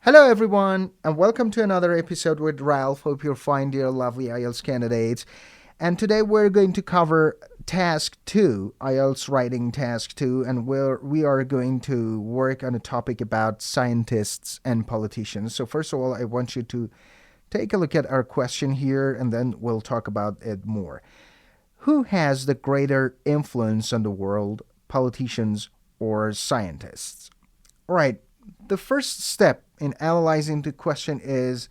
Hello, everyone, and welcome to another episode with Ralph. Hope you're fine, dear lovely IELTS candidates. And today we're going to cover Task 2, IELTS Writing Task 2, and we are going to work on a topic about scientists and politicians. So, first of all, I want you to take a look at our question here, and then we'll talk about it more. Who has the greater influence on the world, politicians or scientists? All right, the first step in analyzing the question is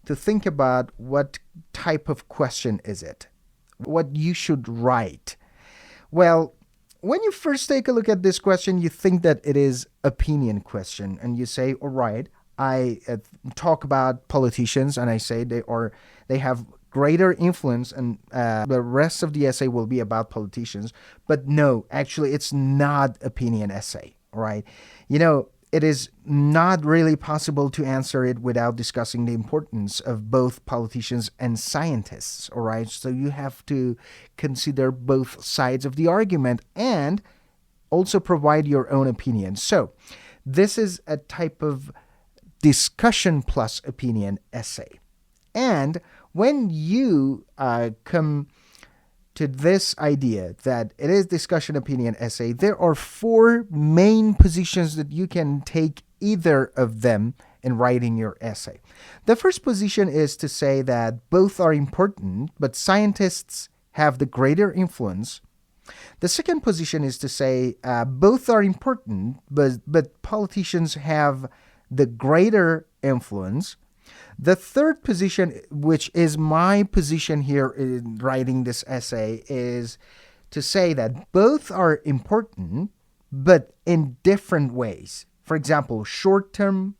to think about what type of question is it? What you should write. Well, when you first take a look at this question, you think that it is opinion question, and you say, "All right, I talk about politicians, and I say they have greater influence, and the rest of the essay will be about politicians." But no, actually, it's not opinion essay, right? It is not really possible to answer it without discussing the importance of both politicians and scientists, all right? So you have to consider both sides of the argument and also provide your own opinion. So this is a type of discussion plus opinion essay. And when you come to this idea that it is discussion opinion essay, there are four main positions that you can take either of them in writing your essay. The first position is to say that both are important, but scientists have the greater influence. The second position is to say both are important, but politicians have the greater influence. The third position, which is my position here in writing this essay, is to say that both are important, but in different ways. For example, short term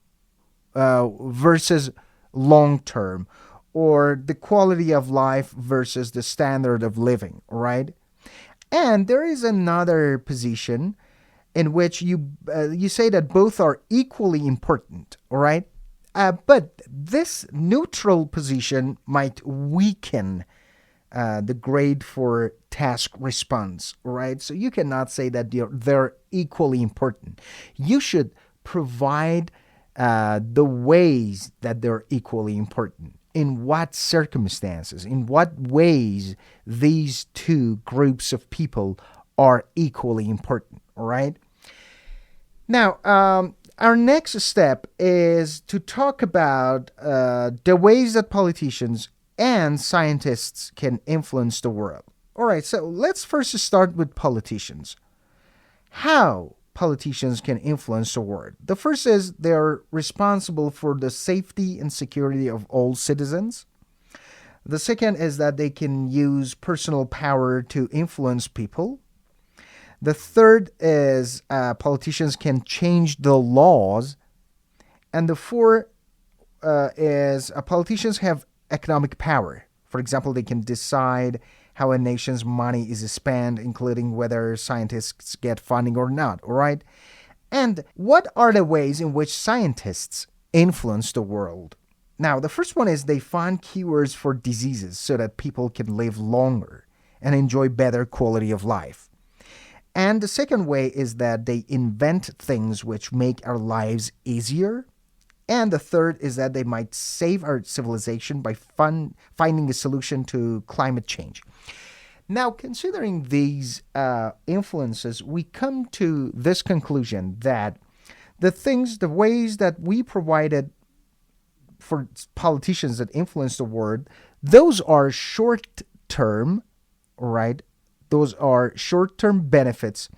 versus long term, or the quality of life versus the standard of living, right? And there is another position in which you say that both are equally important, all right? But this neutral position might weaken the grade for task response, right? So you cannot say that they're equally important. You should provide the ways that they're equally important. In what circumstances, in what ways these two groups of people are equally important, all right? Now, our next step is to talk about the ways that politicians and scientists can influence the world. All right, so let's first start with politicians. How politicians can influence the world? The first is they're responsible for the safety and security of all citizens. The second is that they can use personal power to influence people. The third is politicians can change the laws. And the fourth is politicians have economic power. For example, they can decide how a nation's money is spent, including whether scientists get funding or not, all right? And what are the ways in which scientists influence the world? Now, the first one is they find cures for diseases so that people can live longer and enjoy better quality of life. And the second way is that they invent things which make our lives easier. And the third is that they might save our civilization by finding a solution to climate change. Now, considering these influences, we come to this conclusion that the ways that we provided for politicians that influence the world, those are short term, right? Those are short-term benefits.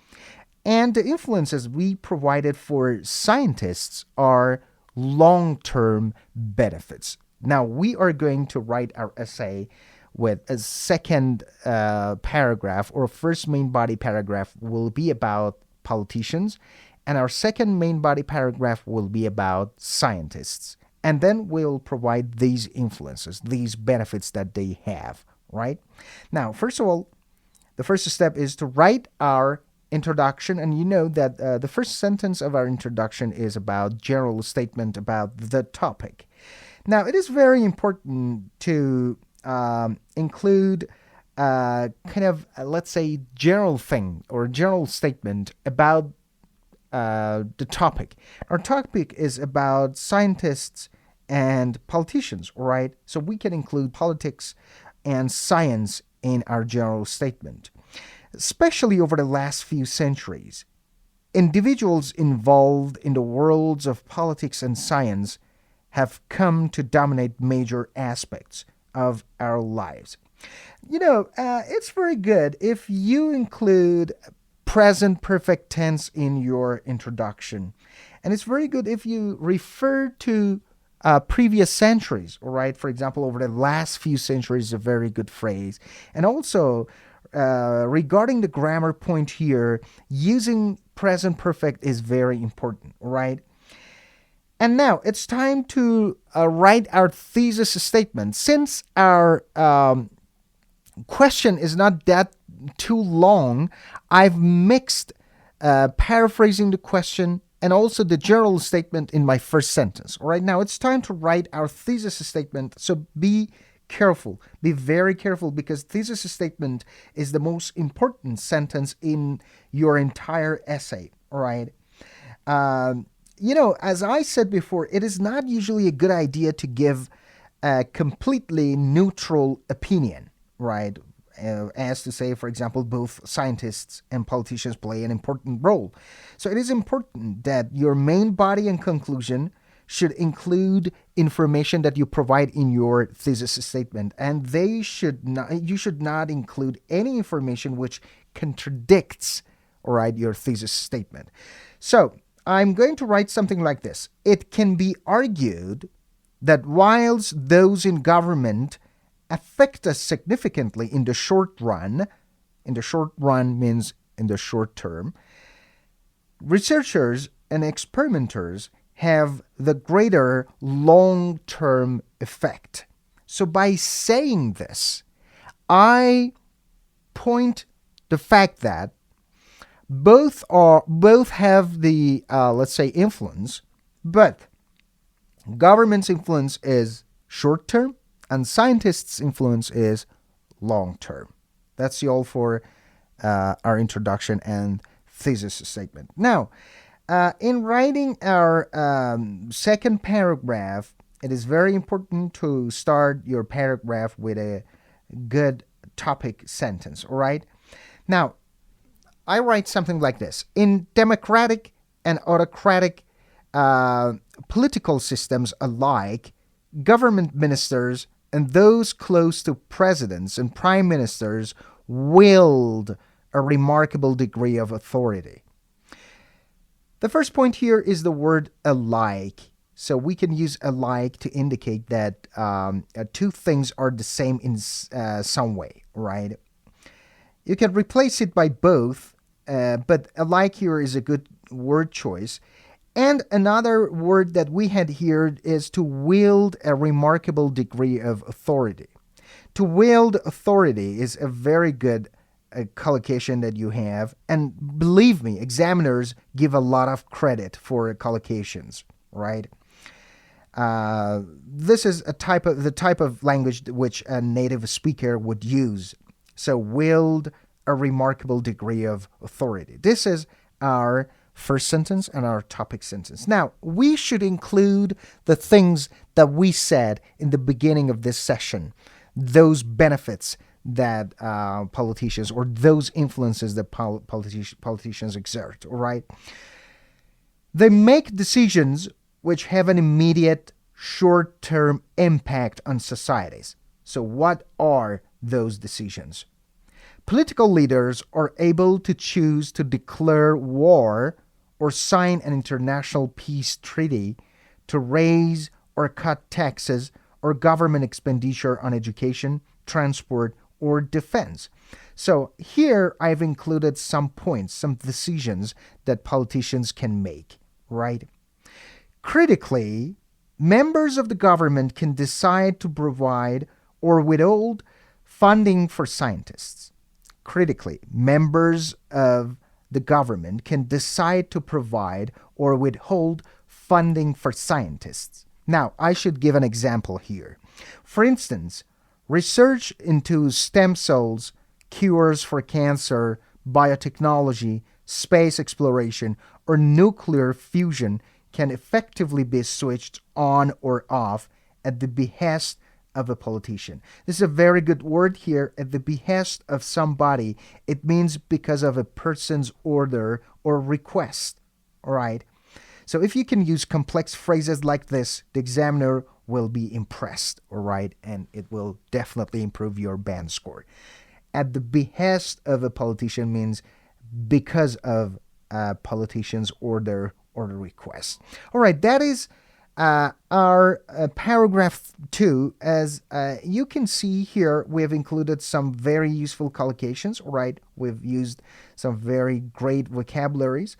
And the influences we provided for scientists are long-term benefits. Now, we are going to write our essay with a second paragraph, or first main body paragraph will be about politicians, and our second main body paragraph will be about scientists. And then we'll provide these influences, these benefits that they have, right? Now, first of all, the first step is to write our introduction, and you know that the first sentence of our introduction is about general statement about the topic. Now, it is very important to include let's say, general thing or general statement about the topic. Our topic is about scientists and politicians, all right? So we can include politics and science in our general statement. Especially over the last few centuries, individuals involved in the worlds of politics and science have come to dominate major aspects of our lives. It's very good if you include present perfect tense in your introduction. And it's very good if you refer to previous centuries, all right? For example, over the last few centuries is a very good phrase. And also, regarding the grammar point here, using present perfect is very important, all right? And now it's time to write our thesis statement. Since our question is not that too long, I've mixed paraphrasing the question and also the general statement in my first sentence. All right, now it's time to write our thesis statement. So be careful, be very careful, because thesis statement is the most important sentence in your entire essay. All right. As I said before, it is not usually a good idea to give a completely neutral opinion, right? As to say, for example, both scientists and politicians play an important role. So it is important that your main body and conclusion should include information that you provide in your thesis statement, and you should not include any information which contradicts, all right, your thesis statement. So I'm going to write something like this. It can be argued that whilst those in government affect us significantly in the short run means in the short term, researchers and experimenters have the greater long-term effect. So by saying this, I point the fact that both have the let's say influence, but government's influence is short term and scientists' influence is long term. That's all for our introduction and thesis statement. Now, in writing our second paragraph, it is very important to start your paragraph with a good topic sentence. All right. Now, I write something like this. In democratic and autocratic political systems alike, government ministers and those close to presidents and prime ministers wield a remarkable degree of authority. The first point here is the word alike. So we can use alike to indicate that two things are the same in some way, right? You can replace it by both, but alike here is a good word choice. And another word that we had here is to wield a remarkable degree of authority. To wield authority is a very good collocation that you have. And believe me, examiners give a lot of credit for collocations, right? This is the type of language which a native speaker would use. So wield a remarkable degree of authority. This is our first sentence and our topic sentence. Now, we should include the things that we said in the beginning of this session, those benefits that politicians or those influences that politicians exert, all right? They make decisions which have an immediate short-term impact on societies. So what are those decisions? Political leaders are able to choose to declare war or sign an international peace treaty, to raise or cut taxes or government expenditure on education, transport, or defense. So here I've included some points, some decisions that politicians can make, right? Critically, members of the government can decide to provide or withhold funding for scientists. Critically, members of the government can decide to provide or withhold funding for scientists. Now, I should give an example here. For instance, research into stem cells, cures for cancer, biotechnology, space exploration or nuclear fusion can effectively be switched on or off at the behest of a politician. This is a very good word here, at the behest of somebody. It means because of a person's order or request. All right. So if you can use complex phrases like this, the examiner will be impressed, all right, and it will definitely improve your band score. At the behest of a politician means because of a politician's order or request. All right, that is our paragraph 2. As you can see here, we have included some very useful collocations, all right? We've used some very great vocabularies.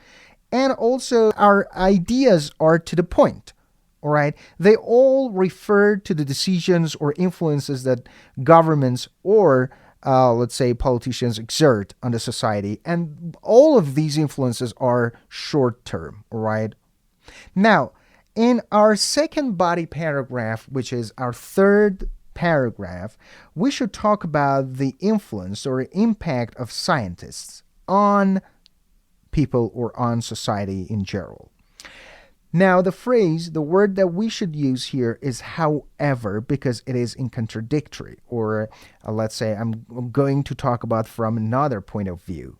And also, our ideas are to the point, all right? They all refer to the decisions or influences that governments or, let's say, politicians exert on the society. And all of these influences are short-term, all right? Now, in our second body paragraph, which is our third paragraph, we should talk about the influence or impact of scientists on people or on society in general. Now, the word that we should use here is however, because it is in contradictory, or let's say I'm going to talk about from another point of view.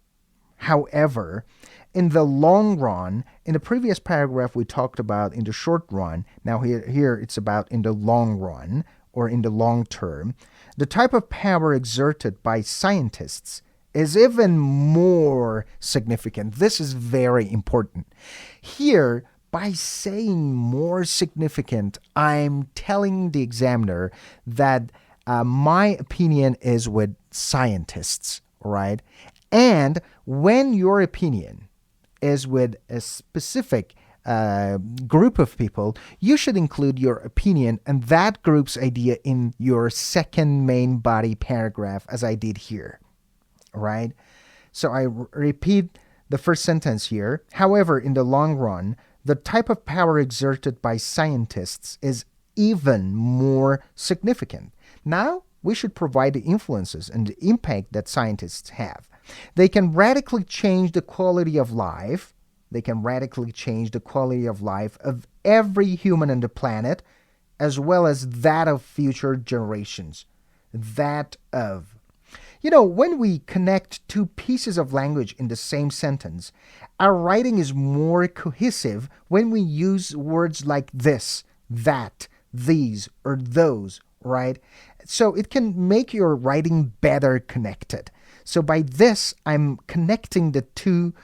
However, in the long run, in the previous paragraph we talked about in the short run, now here it's about in the long run or in the long term, the type of power exerted by scientists is even more significant. This is very important. Here, by saying more significant, I'm telling the examiner that my opinion is with scientists, right? And when your opinion is with a specific group of people, you should include your opinion and that group's idea in your second main body paragraph, as I did here. Right? So I repeat the first sentence here. However, in the long run, the type of power exerted by scientists is even more significant. Now, we should provide the influences and the impact that scientists have. They can radically change the quality of life. They can radically change the quality of life of every human on the planet, as well as that of future generations. When we connect two pieces of language in the same sentence, our writing is more cohesive when we use words like this, that, these, or those, right? So it can make your writing better connected. So by this, I'm connecting the two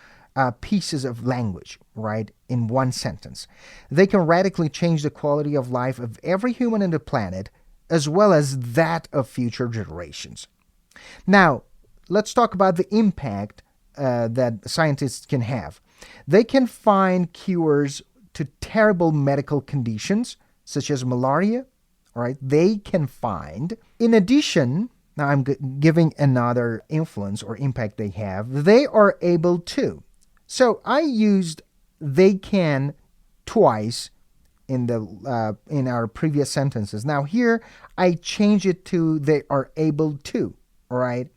pieces of language, right, in one sentence. They can radically change the quality of life of every human on the planet, as well as that of future generations. Now, let's talk about the impact that scientists can have. They can find cures to terrible medical conditions, such as malaria, right? They can find. In addition, now I'm giving another influence or impact they have. They are able to. So I used they can twice in our previous sentences. Now here I change it to they are able to. Right?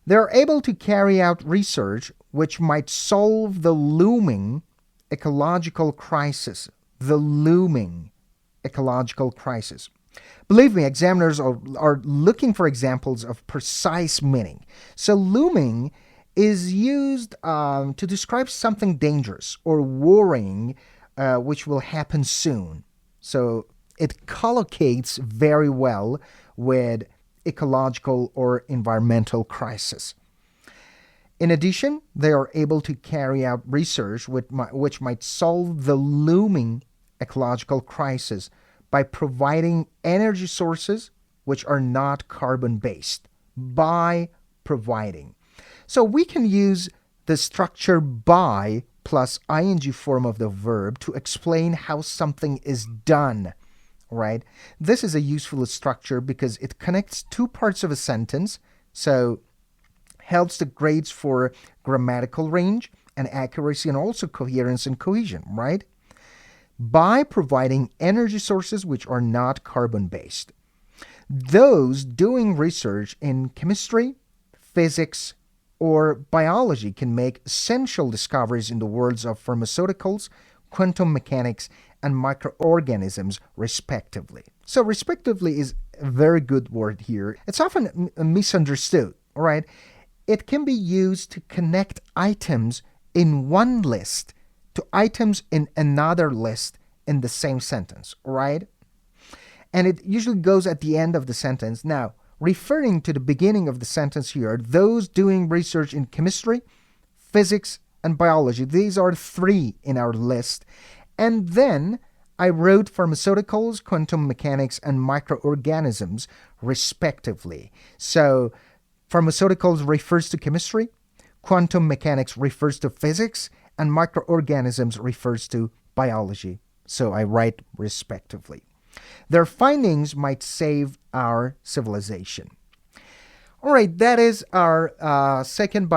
They're able to carry out research which might solve the looming ecological crisis. The looming ecological crisis. Believe me, examiners are looking for examples of precise meaning. So looming is used to describe something dangerous or worrying which will happen soon. So it collocates very well with ecological or environmental crisis. In addition, they are able to carry out research which might solve the looming ecological crisis by providing energy sources which are not carbon-based. By providing. So we can use the structure by plus ing form of the verb to explain how something is done. Right? This is a useful structure because it connects two parts of a sentence, so helps the grades for grammatical range and accuracy and also coherence and cohesion, right? By providing energy sources which are not carbon-based. Those doing research in chemistry, physics, or biology can make essential discoveries in the worlds of pharmaceuticals, quantum mechanics, and microorganisms, respectively. So, respectively is a very good word here. It's often misunderstood, all right? It can be used to connect items in one list to items in another list in the same sentence, all right? And it usually goes at the end of the sentence. Now, referring to the beginning of the sentence here, those doing research in chemistry, physics, and biology, these are three in our list. And then I wrote pharmaceuticals, quantum mechanics, and microorganisms, respectively. So, pharmaceuticals refers to chemistry, quantum mechanics refers to physics, and microorganisms refers to biology. So I write respectively. Their findings might save our civilization. All right, that is our second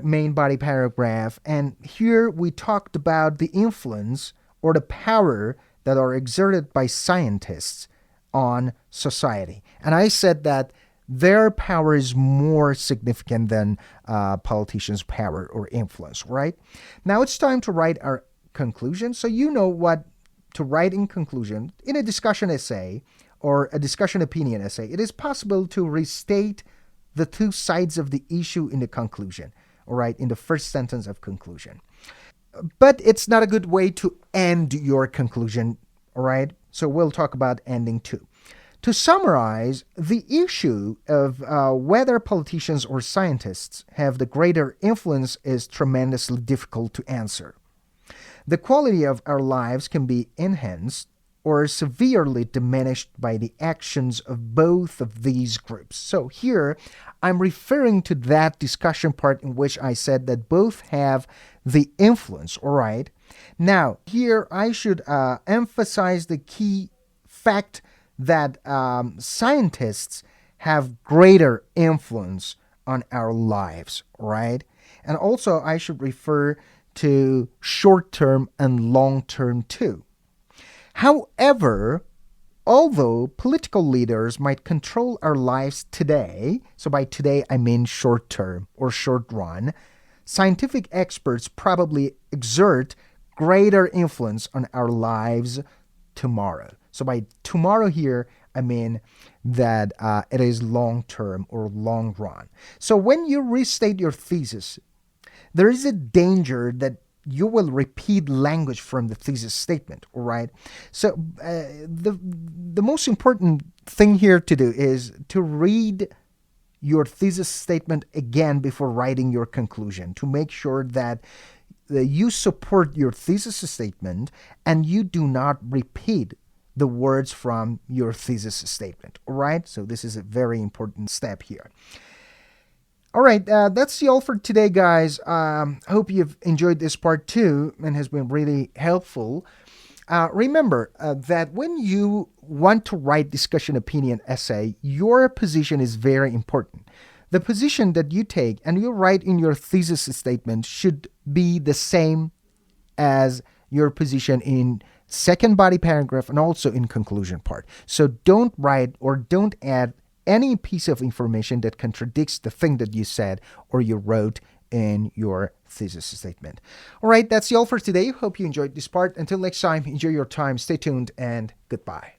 main body paragraph. And here we talked about the influence or the power that are exerted by scientists on society. And I said that their power is more significant than politicians' power or influence, right? Now it's time to write our conclusion. So you know what to write in conclusion. In a discussion essay or a discussion opinion essay, it is possible to restate the two sides of the issue in the conclusion, all right, in the first sentence of conclusion. But it's not a good way to end your conclusion, all right? So we'll talk about ending too. To summarize, the issue of whether politicians or scientists have the greater influence is tremendously difficult to answer. The quality of our lives can be enhanced or severely diminished by the actions of both of these groups. So here, I'm referring to that discussion part in which I said that both have the influence, all right? Now, here I should emphasize the key fact that scientists have greater influence on our lives, right? And also, I should refer to short-term and long-term too. However, although political leaders might control our lives today, so by today I mean short-term or short-run, scientific experts probably exert greater influence on our lives tomorrow. So by tomorrow here, I mean that it is long-term or long-run. So when you restate your thesis, there is a danger that you will repeat language from the thesis statement, all right? So the most important thing here to do is to read your thesis statement again before writing your conclusion to make sure that you support your thesis statement and you do not repeat the words from your thesis statement, all right? So this is a very important step here. All right, that's all for today, guys. I hope you've enjoyed this part too and has been really helpful. Remember that when you want to write discussion opinion essay, your position is very important. The position that you take and you write in your thesis statement should be the same as your position in second body paragraph and also in conclusion part. So don't write or don't add any piece of information that contradicts the thing that you said or you wrote in your thesis statement. All right, that's all for today. Hope you enjoyed this part. Until next time, enjoy your time, stay tuned, and goodbye.